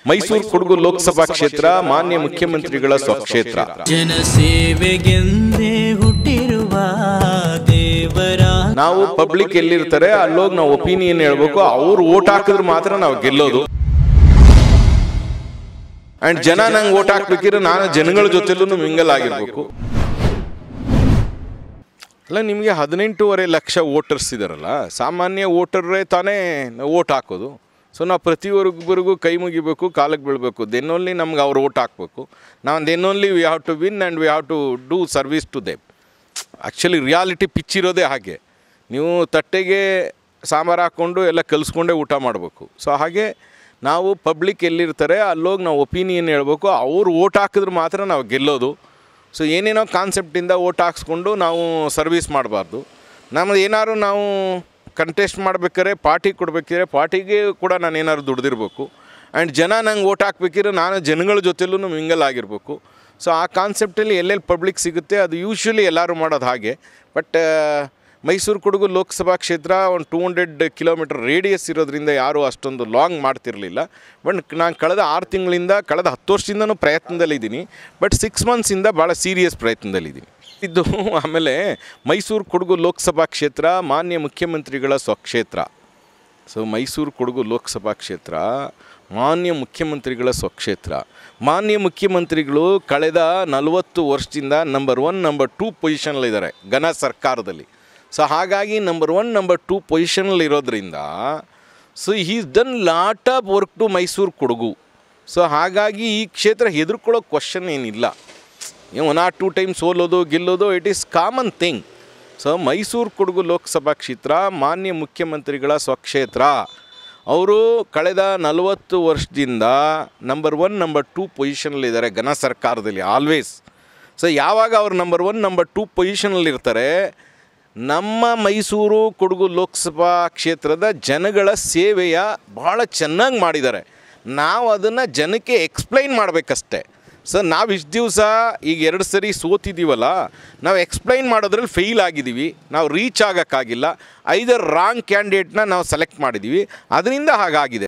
ಮೈಸೂರು ಕೊಡಗು ಲೋಕಸಭಾ ಕ್ಷೇತ್ರ ಮಾನ್ಯ ಮುಖ್ಯಮಂತ್ರಿಗಳ ಸ್ವಕ್ಷೇತ್ರ. ಜನಸೇವೆಗೆಂದೇ ಹುಟ್ಟಿರುವ ದೇವರ ನಾವು ಪಬ್ಲಿಕ್ ಎಲ್ಲಿರ್ತಾರೆ ಅಲ್ಲೋಗಿ ನಾವು ಒಪಿನಿಯನ್ ಹೇಳ್ಬೇಕು. ಅವ್ರು ವೋಟ್ ಹಾಕಿದ್ರೆ ಮಾತ್ರ ನಾವು ಗೆಲ್ಲೋದು. ಅಂಡ್ ಜನ ನಂಗೆ ವೋಟ್ ಹಾಕ್ಬೇಕಿದ್ರೆ ನಾನು ಜನಗಳ ಜೊತೆಲೂ ಮಿಂಗಲ್ ಆಗಿರ್ಬೇಕು. ಅಲ್ಲ, ನಿಮಗೆ 18.5 ಲಕ್ಷ ವೋಟರ್ಸ್ ಇದಾರಲ್ಲ, ಸಾಮಾನ್ಯ ವೋಟರ್ರೇ ತಾನೇ ವೋಟ್ ಹಾಕೋದು. ಸೊ ನಾವು ಪ್ರತಿಯೊಬ್ಬರಿಗೂ ಕೈ ಮುಗಿಬೇಕು, ಕಾಲಕ್ಕೆ ಬೀಳಬೇಕು. ದೆನ್ ಓನ್ಲಿ ನಮ್ಗೆ ಅವ್ರು ವೋಟ್ ಹಾಕಬೇಕು. ನಾವು then only we have to win and we have to do service to them. Actually reality pitch ಇರೋದೇ ಹಾಗೆ. ನೀವು ತಟ್ಟೆಗೆ ಸಾಂಬಾರು ಹಾಕ್ಕೊಂಡು ಎಲ್ಲ ಕಲಿಸ್ಕೊಂಡೇ ಊಟ ಮಾಡಬೇಕು. ಸೊ ಹಾಗೆ ನಾವು ಪಬ್ಲಿಕ್ ಎಲ್ಲಿರ್ತಾರೆ ಅಲ್ಲೋಗಿ ನಾವು ಒಪಿನಿಯನ್ ಹೇಳ್ಬೇಕು. ಅವ್ರು ವೋಟ್ ಹಾಕಿದ್ರೆ ಮಾತ್ರ ನಾವು ಗೆಲ್ಲೋದು. ಸೊ ಏನೇನೋ ಕಾನ್ಸೆಪ್ಟಿಂದ ವೋಟ್ ಹಾಕ್ಸ್ಕೊಂಡು ನಾವು ಸರ್ವಿಸ್ ಮಾಡಬಾರ್ದು. ನಮ್ಮದು ಏನಾದ್ರು ನಾವು ಕಂಟೆಸ್ಟ್ ಮಾಡ್ಬೇಕಾದ್ರೆ ಪಾರ್ಟಿ ಕೊಡಬೇಕಿದ್ರೆ ಪಾರ್ಟಿಗೆ ಕೂಡ ನಾನು ಏನಾದ್ರು ದುಡ್ದಿರ್ಬೇಕು. ಆ್ಯಂಡ್ ಜನ ನಂಗೆ ವೋಟ್ ಹಾಕ್ಬೇಕಿದ್ರೆ ನಾನು ಜನಗಳ ಜೊತೆಲೂ ಮಿಂಗಲ್ ಆಗಿರಬೇಕು. ಸೊ ಆ ಕಾನ್ಸೆಪ್ಟಲ್ಲಿ ಎಲ್ಲೆಲ್ಲಿ ಪಬ್ಲಿಕ್ ಸಿಗುತ್ತೆ ಅದು ಯೂಶ್ವಲಿ ಎಲ್ಲರೂ ಮಾಡೋದು ಹಾಗೆ. ಬಟ್ ಮೈಸೂರು ಕೊಡಗು ಲೋಕಸಭಾ ಕ್ಷೇತ್ರ ಒಂದು 200 ಕಿಲೋಮೀಟರ್ ರೇಡಿಯಸ್ ಇರೋದ್ರಿಂದ ಯಾರೂ ಅಷ್ಟೊಂದು ಲಾಂಗ್ ಮಾಡ್ತಿರಲಿಲ್ಲ. ಬಟ್ ನಾನು ಕಳೆದ 6 ತಿಂಗಳಿಂದ ಕಳೆದ 10 ವರ್ಷದಿಂದನೂ ಪ್ರಯತ್ನದಲ್ಲಿದ್ದೀನಿ. ಬಟ್ 6 ಮಂತ್ಸಿಂದ ಭಾಳ ಸೀರಿಯಸ್ ಪ್ರಯತ್ನದಲ್ಲಿದ್ದೀನಿ ಇದು. ಆಮೇಲೆ ಮೈಸೂರು ಕೊಡಗು ಲೋಕಸಭಾ ಕ್ಷೇತ್ರ ಮಾನ್ಯ ಮುಖ್ಯಮಂತ್ರಿಗಳ ಸ್ವಕ್ಷೇತ್ರ. ಸೊ ಮೈಸೂರು ಕೊಡಗು ಲೋಕಸಭಾ ಕ್ಷೇತ್ರ ಮಾನ್ಯ ಮುಖ್ಯಮಂತ್ರಿಗಳ ಸ್ವಕ್ಷೇತ್ರ. ಮಾನ್ಯ ಮುಖ್ಯಮಂತ್ರಿಗಳು ಕಳೆದ 40 ವರ್ಷದಿಂದ ನಂಬರ್ 1 ನಂಬರ್ 2 ಪೊಸಿಷನಲ್ಲಿದ್ದಾರೆ ಘನ ಸರ್ಕಾರದಲ್ಲಿ. ಸೊ ಹಾಗಾಗಿ ನಂಬರ್ 1 ನಂಬರ್ 2 ಪೊಸಿಷನಲ್ಲಿರೋದ್ರಿಂದ so is done lot of work to Mysuru Kodagu. So ಹಾಗಾಗಿ ಈ ಕ್ಷೇತ್ರ ಹೆದರ್ಕೊಳ್ಳೋ ಕ್ವಶನ್ ಏನಿಲ್ಲ. 1 or 2 ಟೈಮ್ ಸೋಲೋದು ಗೆಲ್ಲೋದು it is common thing. So Mysuru Kodagu Lok Sabha ಕ್ಷೇತ್ರ ಮಾನ್ಯ ಮುಖ್ಯಮಂತ್ರಿಗಳ ಸ್ವಕ್ಷೇತ್ರ. ಅವರು ಕಳೆದ 40 ವರ್ಷದಿಂದ ನಂಬರ್ 1 ನಂಬರ್ 2 ಪೊಸಿಷನಲ್ಲಿದ್ದಾರೆ ಘನ ಸರ್ಕಾರದಲ್ಲಿ ಆಲ್ವೇಸ್. ಸೊ ಯಾವಾಗ ಅವರು ನಂಬರ್ 1 ನಂಬರ್ 2 ಪೊಸಿಷನಲ್ಲಿರ್ತಾರೆ, ನಮ್ಮ ಮೈಸೂರು ಕೊಡಗು ಲೋಕಸಭಾ ಕ್ಷೇತ್ರದ ಜನಗಳ ಸೇವೆಯ ಭಾಳ ಚೆನ್ನಾಗಿ ಮಾಡಿದ್ದಾರೆ. ನಾವು ಅದನ್ನು ಜನಕ್ಕೆ ಎಕ್ಸ್ಪ್ಲೈನ್ ಮಾಡಬೇಕಷ್ಟೆ. ಸೊ ನಾವು ಇಷ್ಟು ದಿವಸ ಈಗ 2 ಸರಿ ಸೋತಿದ್ದೀವಲ್ಲ, ನಾವು ಎಕ್ಸ್ಪ್ಲೈನ್ ಮಾಡೋದ್ರಲ್ಲಿ ಫೇಲ್ ಆಗಿದ್ದೀವಿ. ನಾವು ರೀಚ್ ಆಗೋಕ್ಕಾಗಿಲ್ಲ. ಐದರ್ ರಾಂಗ್ ಕ್ಯಾಂಡಿಡೇಟ್ನ ನಾವು ಸೆಲೆಕ್ಟ್ ಮಾಡಿದ್ದೀವಿ, ಅದರಿಂದ ಹಾಗಾಗಿದೆ.